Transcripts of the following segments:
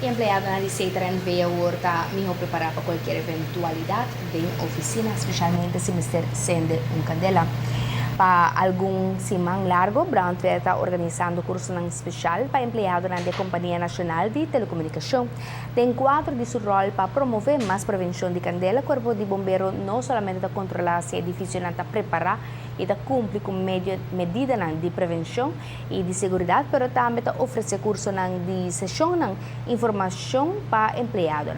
E empleado na Receita envia horta mijo preparar para qualquer eventualidade em oficina, especialmente se Mr. Sende candela. Para algum semana largo, Brandweer está organizando curso especial para empleado na Companhia Nacional de Telecomunicação. Tem 4 de seu rol para promover mais prevenção de candela. O Corpo de Bombeiro não somente está controlar se o edifício está preparado e está cumprir com medidas de prevenção e de segurança, mas também está oferecer curso de sessão de informação para empleado.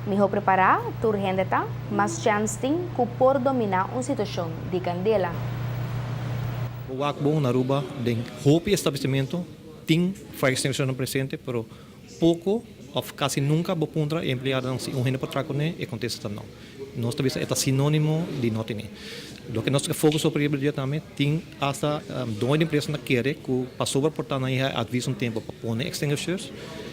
Melhor preparar, turgente está, mas chance tem que por dominar uma situação de candela. O Akbon na Aruba, tem roupa estabelecimento, tem fire extinguisher no presente, pero pouco ou quase nunca vou puntra empleado não se rende para trabalhar e acontece não. Nós talvez é sinônimo de não ter. Do que nós foco sobre o também tem hasta dois empresas na querer que passou por portar na aviso um tempo para pôr extinguishers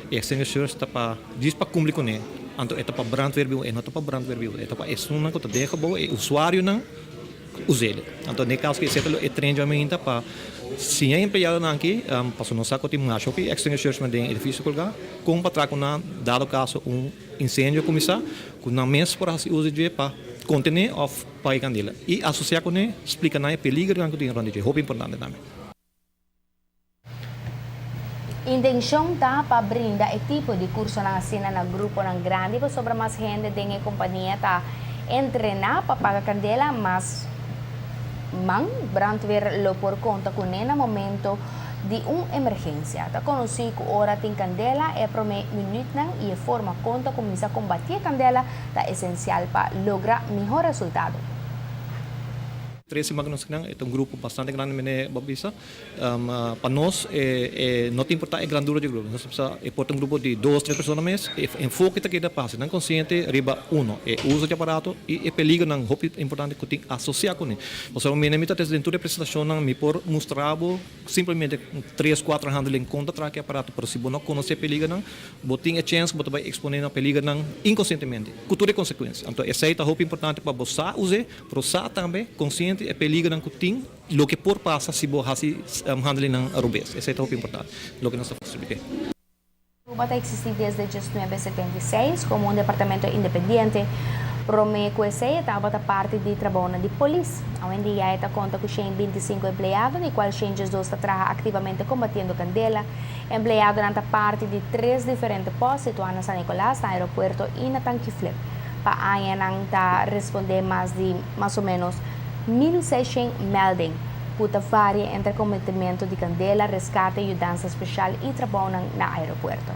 e extinguishers está para diz para cumprir com ele. Então é para brandweer bio e não para brandweer bio. É para isso não que está deixa bom e usuário não usa ele. Então nesse caso que esse é treinamento para se é empregado aqui, passou no saco tem acho que extinguishers mas tem edifício colgar com para trabalhar dado caso incêndio começar com na mesa para se usa de para contener of pai candela e associar com ele explica na peligro que tem onde é roupa importante também. Intenção tá para brindar esse tipo de curso na cena na grupo na grande para sobre mais gente da companhia tá treinar para pagar candela mas Brandweer lo por conta com no momento de uma emergência. Está conhecido que hora tem candela é para minuto e a forma conta começar a combater a candela é essencial para lograr melhor resultado. 13 magnos é grupo bastante grande mene babisa para nós não tem importar grandura de grupo nós precisa importar grupo de 2-3 pessoas mês enfoque que da passe não consciente riba uno uso de aparato e peligro não roupa importante que tem associar com ele você o mene mita dentro da apresentação não me por mostrar simplesmente 3-4 handling conta traque aparato para se não conhecer peligro não botin a chance botar vai exponer na peligro não inconscientemente cultura e consequência então essa é a roupa importante para você usar para usar também consciente é peligro que tem lo que por passa se você handle ng arubes. Esse é o importante. Lo que nós fazemos. Aruba está existindo desde 1976 como um departamento independente. Promeco esse estava parte de trabalho de polícia. Hoje em dia está conta com 25 empregados, de qual 2 está ativamente combatendo candela. Empleado está parte de 3 diferentes postos situados na San Nicolás, no aeroporto e na Tanquiflip. Para a está responder mais ou menos 1.600 melding, puta varia entre cometimento de candela, resgate, ajudança especial e trabalho na aeroporto.